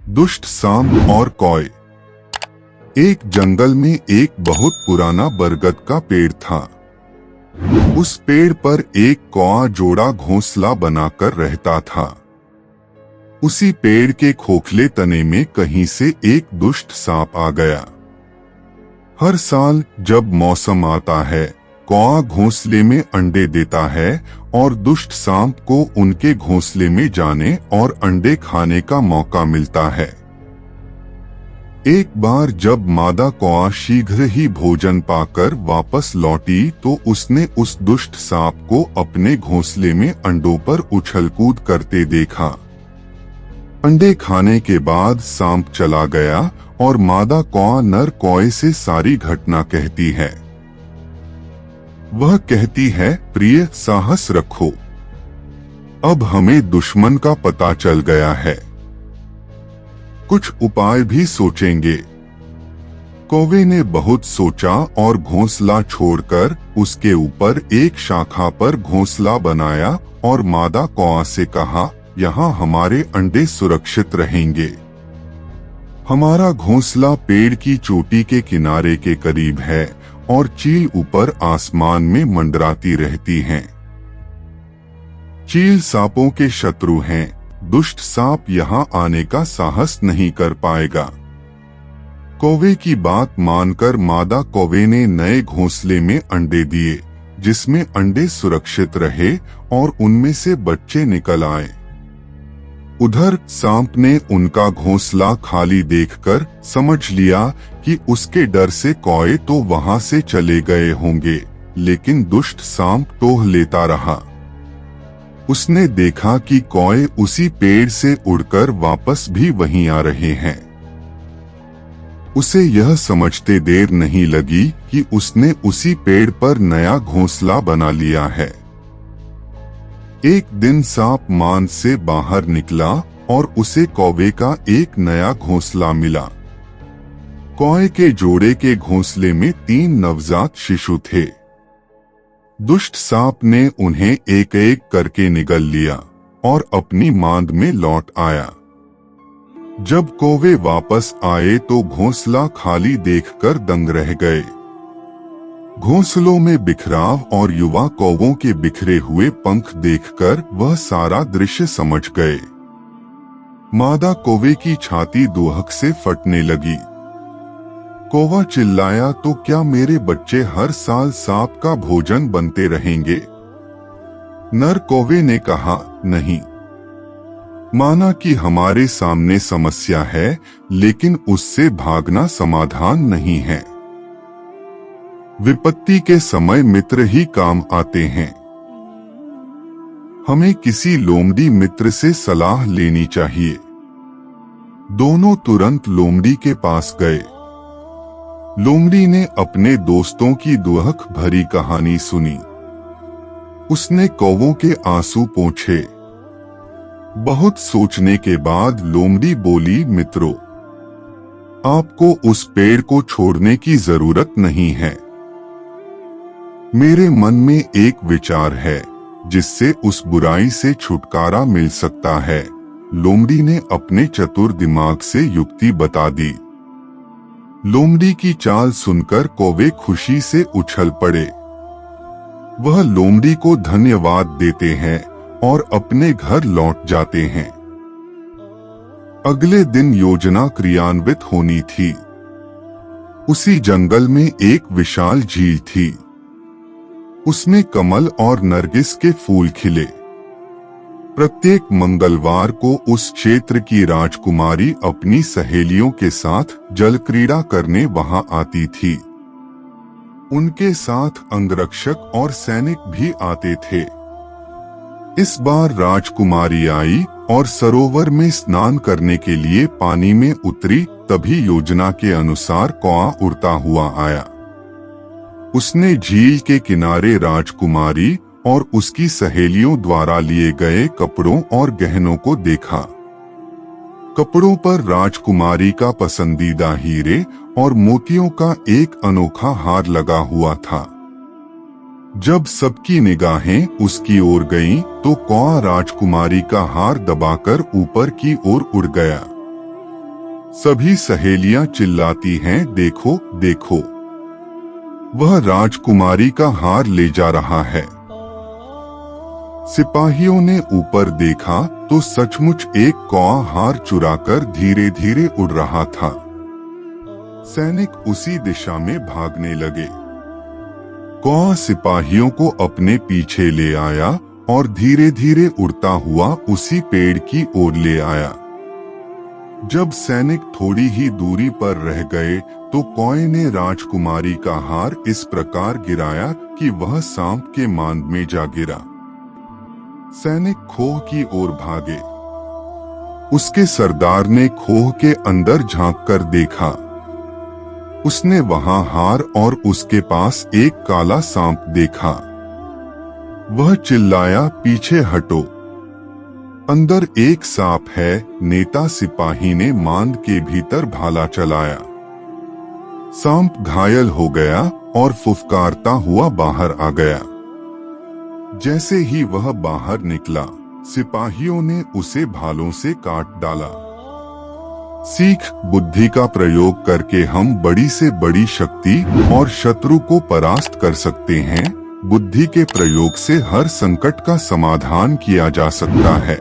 दुष्ट सांप और कौए। एक जंगल में एक बहुत पुराना बरगद का पेड़ था। उस पेड़ पर एक कौआ जोड़ा घोंसला बनाकर रहता था। उसी पेड़ के खोखले तने में कहीं से एक दुष्ट सांप आ गया। हर साल जब मौसम आता है, कौआ घोंसले में अंडे देता है और दुष्ट सांप को उनके घोंसले में जाने और अंडे खाने का मौका मिलता है। एक बार जब मादा कौआ शीघ्र ही भोजन पाकर वापस लौटी तो उसने उस दुष्ट सांप को अपने घोंसले में अंडों पर उछल कूद करते देखा। अंडे खाने के बाद सांप चला गया और मादा कौआ नर कौए से सारी घटना कहती है। वह कहती है, प्रिय, साहस रखो, अब हमें दुश्मन का पता चल गया है, कुछ उपाय भी सोचेंगे। कौवे ने बहुत सोचा और घोंसला छोड़कर उसके ऊपर एक शाखा पर घोंसला बनाया और मादा कौआ से कहा, यहाँ हमारे अंडे सुरक्षित रहेंगे। हमारा घोंसला पेड़ की चोटी के किनारे के करीब है और चील ऊपर आसमान में मंडराती रहती हैं। चील सांपों के शत्रु हैं। दुष्ट सांप यहाँ आने का साहस नहीं कर पाएगा। कौवे की बात मानकर मादा कौवे ने नए घोंसले में अंडे दिए, जिसमें अंडे सुरक्षित रहे और उनमें से बच्चे निकल आए। उधर सांप ने उनका घोंसला खाली देखकर समझ लिया कि उसके डर से कौए तो वहां से चले गए होंगे, लेकिन दुष्ट सांप टोह लेता रहा। उसने देखा कि कौए उसी पेड़ से उड़कर वापस भी वहीं आ रहे हैं। उसे यह समझते देर नहीं लगी कि उसने उसी पेड़ पर नया घोंसला बना लिया है। एक दिन सांप मान से बाहर निकला और उसे कौवे का एक नया घोंसला मिला। कौए के जोड़े के घोंसले में 3 नवजात शिशु थे। दुष्ट सांप ने उन्हें एक एक करके निगल लिया और अपनी मांद में लौट आया। जब कौवे वापस आए तो घोंसला खाली देखकर दंग रह गए। घोंसलों में बिखराव और युवा कौवों के बिखरे हुए पंख देखकर वह सारा दृश्य समझ गए। मादा कौवे की छाती दुहक से फटने लगी। कौवा चिल्लाया, तो क्या मेरे बच्चे हर साल सांप का भोजन बनते रहेंगे? नर कौवे ने कहा, नहीं। माना कि हमारे सामने समस्या है, लेकिन उससे भागना समाधान नहीं है। विपत्ति के समय मित्र ही काम आते हैं। हमें किसी लोमड़ी मित्र से सलाह लेनी चाहिए। दोनों तुरंत लोमड़ी के पास गए। लोमड़ी ने अपने दोस्तों की दुहक भरी कहानी सुनी। उसने कौवों के आंसू पोंछे। बहुत सोचने के बाद लोमड़ी बोली, मित्रों, आपको उस पेड़ को छोड़ने की जरूरत नहीं है। मेरे मन में एक विचार है जिससे उस बुराई से छुटकारा मिल सकता है। लोमड़ी ने अपने चतुर दिमाग से युक्ति बता दी। लोमड़ी की चाल सुनकर कौवे खुशी से उछल पड़े। वह लोमड़ी को धन्यवाद देते हैं और अपने घर लौट जाते हैं। अगले दिन योजना क्रियान्वित होनी थी। उसी जंगल में एक विशाल झील थी। उसमें कमल और नरगिस के फूल खिले। प्रत्येक मंगलवार को उस क्षेत्र की राजकुमारी अपनी सहेलियों के साथ जल क्रीड़ा करने वहां आती थी। उनके साथ अंगरक्षक और सैनिक भी आते थे। इस बार राजकुमारी आई और सरोवर में स्नान करने के लिए पानी में उतरी। तभी योजना के अनुसार कौआ उड़ता हुआ आया। उसने झील के किनारे राजकुमारी और उसकी सहेलियों द्वारा लिए गए कपड़ों और गहनों को देखा। कपड़ों पर राजकुमारी का पसंदीदा हीरे और मोतियों का एक अनोखा हार लगा हुआ था। जब सबकी निगाहें उसकी ओर गईं, तो कौआ राजकुमारी का हार दबाकर ऊपर की ओर उड़ गया। सभी सहेलियां चिल्लाती हैं, देखो देखो, वह राजकुमारी का हार ले जा रहा है। सिपाहियों ने ऊपर देखा तो सचमुच एक कौआ हार चुराकर धीरे धीरे उड़ रहा था। सैनिक उसी दिशा में भागने लगे। कौआ सिपाहियों को अपने पीछे ले आया और धीरे धीरे उड़ता हुआ उसी पेड़ की ओर ले आया। जब सैनिक थोड़ी ही दूरी पर रह गए तो कौए ने राजकुमारी का हार इस प्रकार गिराया कि वह सांप के मांद में जा गिरा। सैनिक खोह की ओर भागे। उसके सरदार ने खोह के अंदर झांककर देखा। उसने वहां हार और उसके पास एक काला सांप देखा। वह चिल्लाया, पीछे हटो, अंदर एक सांप है। नेता सिपाही ने मांद के भीतर भाला चलाया। सांप घायल हो गया और फुफकारता हुआ बाहर आ गया। जैसे ही वह बाहर निकला, सिपाहियों ने उसे भालों से काट डाला। सीख, बुद्धि का प्रयोग करके हम बड़ी से बड़ी शक्ति और शत्रु को परास्त कर सकते हैं। बुद्धि के प्रयोग से हर संकट का समाधान किया जा सकता है।